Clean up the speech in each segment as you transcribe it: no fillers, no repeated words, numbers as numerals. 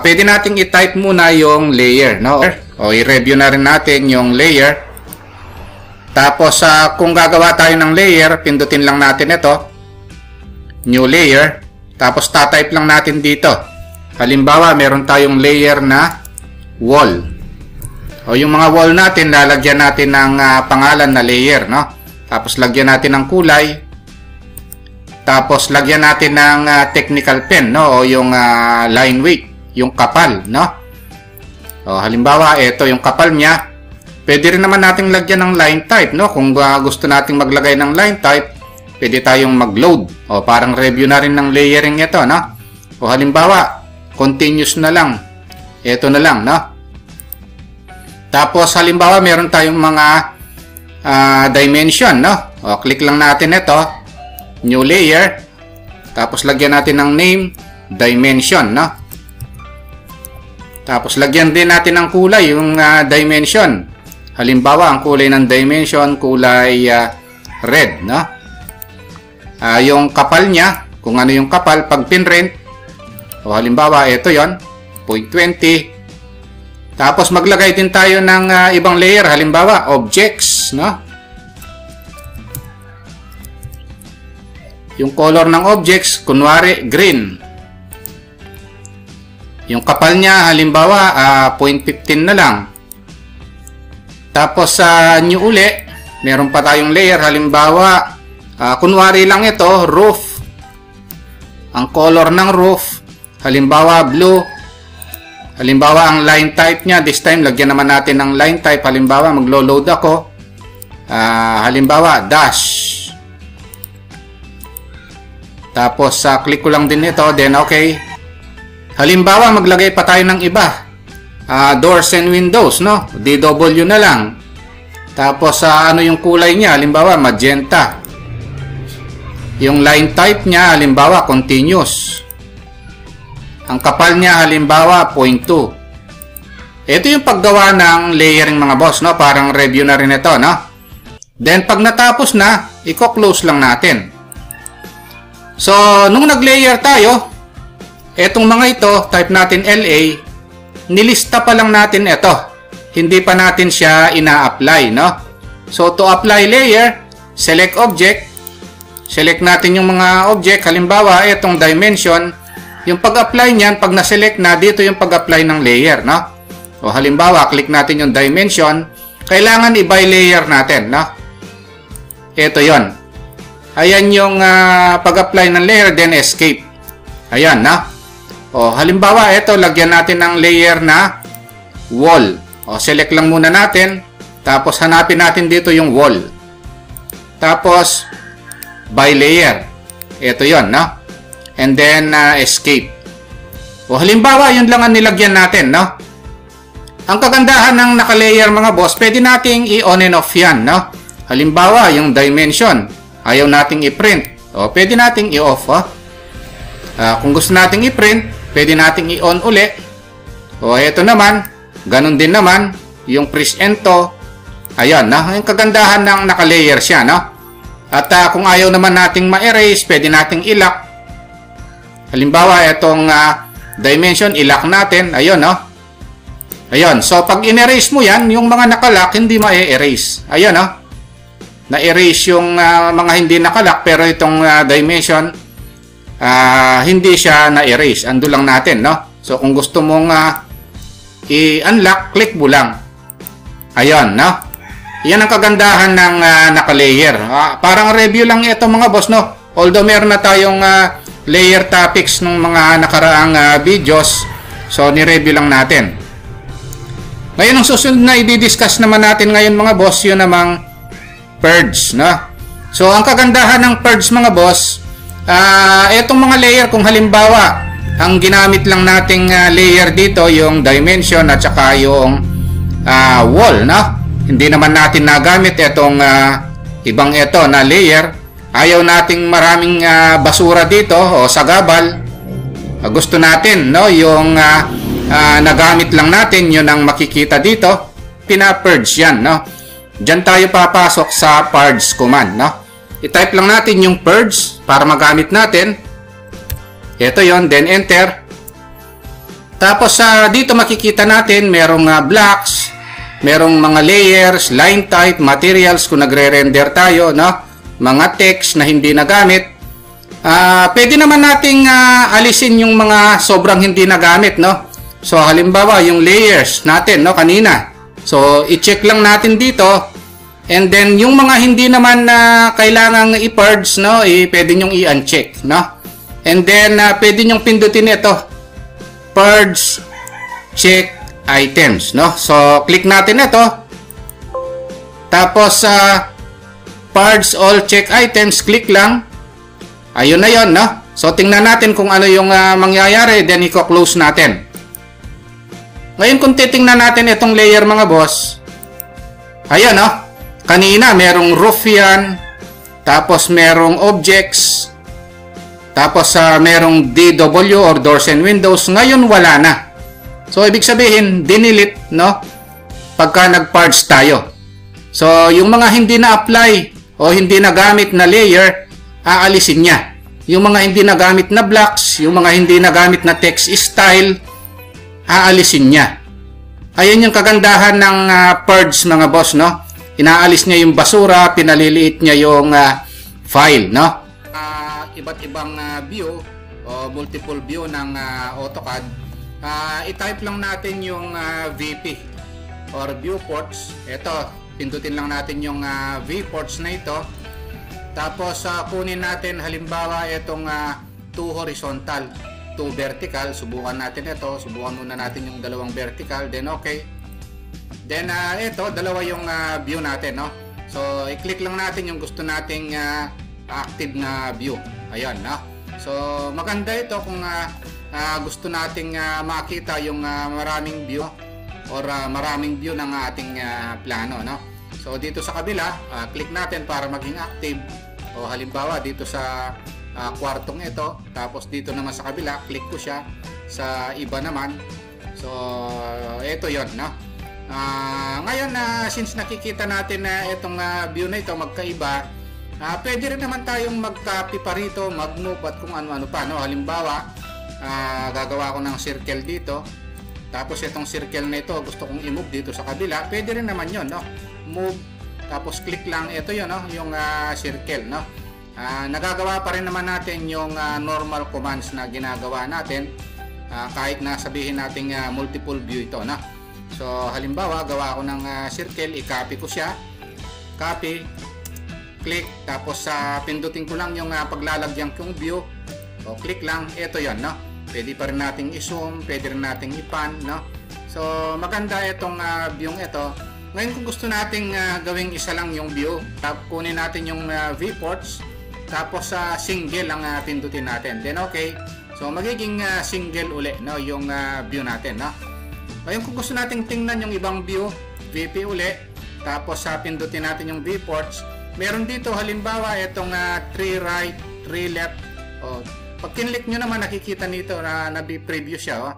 pwede nating i-type muna yung layer, no? O i-review na rin natin yung layer. Tapos kung gagawa tayo ng layer, pindutin lang natin ito, new layer. Tapos tatype lang natin dito. Halimbawa, meron tayong layer na wall. O yung mga wall natin, lalagyan natin ng pangalan na layer, no? Tapos lagyan natin ng kulay. Tapos lagyan natin ng technical pen, no? O yung line weight, yung kapal, no? O, halimbawa, ito yung kapal niya. Pwede rin naman nating lagyan ng line type, no? Kung gusto nating maglagay ng line type, pwede tayong mag-load. O, parang review na rin ng layering ito, no? O, halimbawa, continuous na lang. Ito na lang, no? Tapos, halimbawa, meron tayong mga dimension, no? O, click lang natin ito. New layer. Tapos, lagyan natin ng name, dimension, no? Tapos, lagyan din natin ng kulay, yung dimension. Halimbawa, ang kulay ng dimension, kulay red, no? Yung kapal niya, kung ano yung kapal, pag pinrint, o halimbawa, ito yon 0.20. Tapos, maglagay din tayo ng ibang layer, halimbawa, objects, no? Yung color ng objects, kunwari, green. Yung kapal niya, halimbawa, 0.15 na lang. Tapos sa new uli, meron pa tayong layer. Halimbawa, kunwari lang ito, roof. Ang color ng roof, halimbawa, blue. Halimbawa, ang line type niya, this time, lagyan naman natin ng line type. Halimbawa, maglo-load ako. Halimbawa, dash. Tapos, click ko lang din ito, then okay. Halimbawa, maglagay pa tayo ng iba. Doors and windows, no? DW na lang. Tapos, ano yung kulay niya? Halimbawa, magenta. Yung line type niya, halimbawa, continuous. Ang kapal niya, halimbawa, 0.2. Ito yung paggawa ng layering, mga boss, no? Parang review na rin ito, no? Then, pag natapos na, i-close lang natin. So, nung nag-layer tayo, etong mga ito, type natin LA, nilista pa lang natin ito. Hindi pa natin siya ina-apply, no? So, to apply layer, select object. Select natin yung mga object. Halimbawa, itong dimension. Yung pag-apply niyan, pag na-select na, dito yung pag-apply ng layer, no? O, halimbawa, click natin yung dimension. Kailangan i-by layer natin, no? Ito yon. Ayan yung pag-apply ng layer, then escape. Ayan, no? O, halimbawa, ito, lagyan natin ng layer na wall. O, select lang muna natin. Tapos, hanapin natin dito yung wall. Tapos, by layer. Ito yon, no? And then, escape. O, halimbawa, yun lang ang nilagyan natin, no? Ang kagandahan ng naka-layer, mga boss, pwede nating i-on and off yan, no? Halimbawa, yung dimension. Ayaw nating i-print. O, pwede nating i-off, oh. Kung gusto nating i-print, pwede nating i-on uli. O, ito naman. Ganun din naman. Yung present to. Ayan, no? Yung kagandahan ng naka-layer siya, no? At kung ayaw naman nating ma-erase, pwede nating i-lock. Halimbawa, itong dimension, i-lock natin. Ayun, no? Ayun. So, pag in-erase mo yan, yung mga naka-lock, hindi ma-erase. Ayun, no? Na-erase yung mga hindi naka-lock, pero itong dimension, hindi siya na-erase. Undo lang natin, no? So, kung gusto mong i-unlock, click mo lang. Ayun, no? Yan ang kagandahan ng naka-layer. Parang review lang ito, mga boss, no? Although meron na tayong layer topics ng mga nakaraang videos, so ni-review lang natin. Ngayon, ang susunod na i-discuss naman natin ngayon, mga boss, yun namang purge, no? So, ang kagandahan ng purge, mga boss, etong mga layer, kung halimbawa, ang ginamit lang nating layer dito, yung dimension at saka yung wall, no? Hindi naman natin nagamit itong ibang ito na layer. Ayaw nating maraming basura dito o sagabal. Gusto natin, no? Yung nagamit lang natin, yun ang makikita dito. Pina-purge yan, no? Diyan tayo papasok sa purge command, no? I-type lang natin yung purge para magamit natin. Ito yon, then enter. Tapos dito makikita natin merong blocks, merong mga layers, line type, materials kung nagre-render tayo, no? Mga text na hindi nagamit. Pwede naman nating alisin yung mga sobrang hindi nagamit, no? So halimbawa yung layers natin, no, kanina. So i-check lang natin dito. And then yung mga hindi naman kailangang i-purge, no, pwede nyong i-uncheck, no? And then pwede nyong pindutin ito, purge check items, no? So click natin ito. Tapos purge all check items, click lang. Ayun na yon, no? So tingnan natin kung ano yung mangyayari, then i-close natin. Ngayon kung titingnan natin itong layer mga boss, ayun, no? Kanina merong roof yan, tapos merong objects, tapos merong DW or doors and windows. Ngayon wala na. So ibig sabihin dinilit, no? Pagka nag-purge tayo. So yung mga hindi na-apply o hindi nagamit na layer, aalisin niya. Yung mga hindi nagamit na blocks, yung mga hindi nagamit na text style, aalisin niya. Ayun yung kagandahan ng purge mga boss, no? Inaalis niya yung basura, pinaliliit niya yung file, no? Iba't ibang view o multiple view ng AutoCAD. I-type lang natin yung VP or viewports. Ito, pindutin lang natin yung viewports na ito. Tapos kunin natin halimbawa itong 2 horizontal, 2 vertical. Subukan natin ito. Subukan muna natin yung dalawang vertical. Then okay. Then ito, dalawa yung view natin, no? So i-click lang natin yung gusto nating active na view. Ayan, no? So maganda ito kung gusto nating makita yung maraming view or maraming view ng ating plano, no? So dito sa kabila, click natin para maging active. O halimbawa dito sa kwartong ito, tapos dito naman sa kabila, click ko siya sa iba naman. So ito 'yon, no? Ngayon since nakikita natin na itong view na ito magkaiba, pwede rin naman tayong mag-copy pa rito, mag-move at kung ano-ano pa, no? Halimbawa, gagawa ko ng circle dito. Tapos itong circle na ito gusto kong i-move dito sa kabila, pwede rin naman 'yon, no? Move, tapos click lang, ito 'yon, no? Yung circle, no? Nagagawa pa rin naman natin yung normal commands na ginagawa natin, kahit na sabihin nating multiple view ito, no? So halimbawa gawa ako ng circle, i-copy ko siya, copy, click, tapos pindutin ko lang yung paglalagyan kong view, o click lang, ito 'yon, no? Pwede pa rin nating i-zoom, pwede rin nating i-pan, no? So maganda itong view ito. Ngayon kung gusto nating gawing isa lang yung view, kunin natin yung viewports, tapos single ang pindutin natin. Then okay. So magiging single uli, no, yung view natin, no? Ngayon kung gusto nating tingnan yung ibang view, VP uli, tapos pindutin natin yung viewports. Meron dito halimbawa itong 3 right, 3 left. Pag kinlik nyo naman nakikita nito na nabi-preview siya,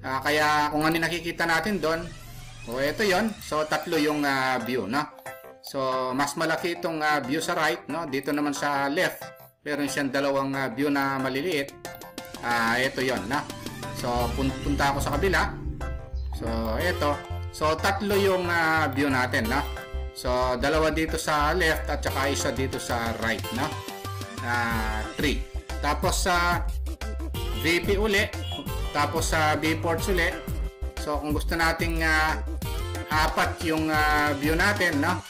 kaya kung ano nakikita natin doon, ito 'yon. So tatlo yung view, no? So mas malaki itong view sa right, no? Dito naman sa left, meron siyang dalawang view na maliliit. Ito 'yon, no? So punta ako sa kabila. So ito. So tatlo yung view natin, no? So dalawa dito sa left at saka isa dito sa right, no? 3. Tapos sa VP uli, tapos sa viewports uli. So kung gusto nating apat yung view natin, no?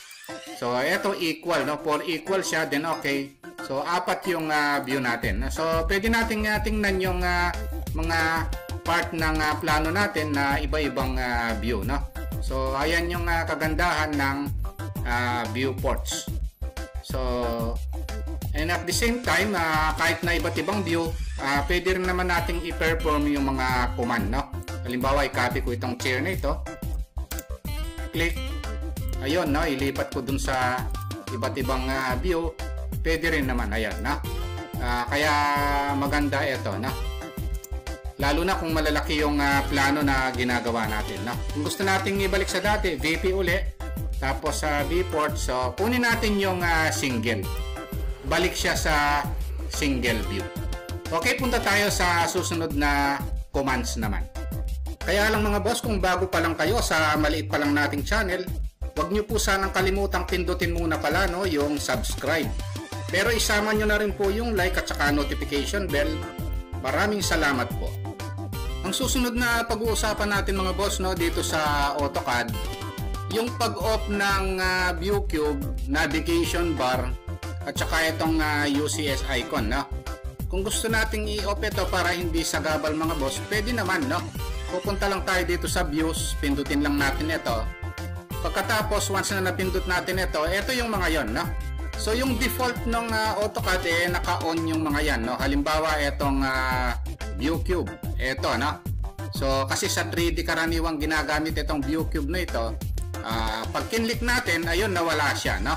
So ito equal, no? For equal siya, then okay. So apat yung view natin. So pwede nating tingnan yung mga part ng plano natin na iba-ibang view, no? So ayan yung kagandahan ng viewports. So and at the same time, kahit na iba't ibang view, pwede rin naman nating i-perform yung mga command, no? Halimbawa, i-copy ko itong chair na ito. Click. Ayun, no? Ilipat ko dun sa iba't ibang view. Pwede rin naman, ayan, no? Kaya maganda ito, no? Lalo na kung malalaki yung plano na ginagawa natin, no? Kung gusto nating ibalik sa dati, VP uli, tapos sa viewport, so kunin natin yung single. Balik siya sa single view. Okay, punta tayo sa susunod na commands naman. Kaya lang mga boss, kung bago pa lang kayo sa maliit pa lang nating channel, huwag nyo po sanang kalimutang pindutin muna pala no, yung subscribe. Pero isama nyo na rin po yung like at saka notification bell. Maraming salamat po. Ang susunod na pag-uusapan natin mga boss no, dito sa AutoCAD, yung pag-off ng view cube, navigation bar, at saka itong UCS icon. No? Kung gusto nating i-off ito para hindi sagabal mga boss, pwede naman. No? Pupunta lang tayo dito sa views, pindutin lang natin ito. Pagkatapos, once na napindut natin ito yung mga yon. No? So yung default ng AutoCAD naka-on yung mga yan. No? Halimbawa itong view cube. Ito. No? So kasi sa 3D karaniwang ginagamit itong view cube na ito. Pag kinlik natin, ayun, nawala siya, no?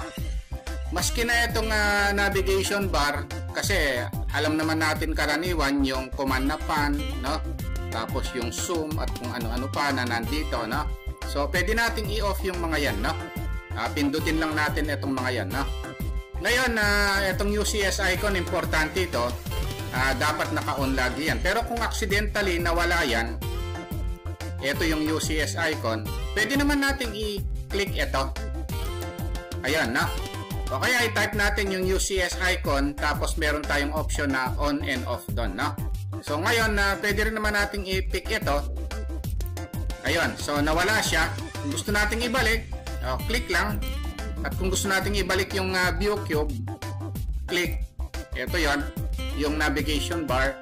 Maski na itong navigation bar, kasi alam naman natin karaniwan yung command na pan, no? Tapos yung zoom at kung ano-ano pa na nandito, no? So, pwede nating i-off yung mga yan, no? Pindutin lang natin itong mga yan, no? Ngayon, itong UCS icon, importante ito. Dapat naka-on lagi yan. Pero kung accidentally nawala yan, ito yung UCS icon, pwede naman natin i-click ito. Ayan, no? O kaya i-type natin yung UCS icon, tapos meron tayong option na on and off doon, no? So ngayon, pwede rin naman natin i-pick ito. Ayun, so nawala siya. Kung gusto nating ibalik, click lang. At kung gusto nating ibalik yung view cube, click. Ito yon, yung navigation bar.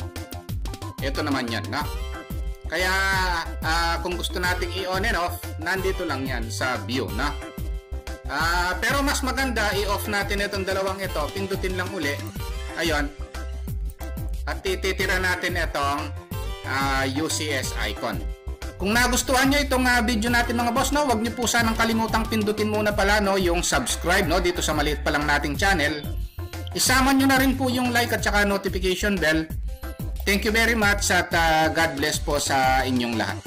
Ito naman yan, no? Kaya kung gusto nating i-on and off, nandito lang yan sa view, na. Pero mas maganda i-off natin itong dalawang ito, pindutin lang uli. Ayun. At titira natin itong UCS icon. Kung nagustuhan nyo itong video natin mga boss, no, huwag nyo po sanang kalimutang pindutin muna pala no, yung subscribe no, dito sa maliit pa lang nating channel. Isama nyo na rin po yung like at saka notification bell. Thank you very much at God bless po sa inyong lahat.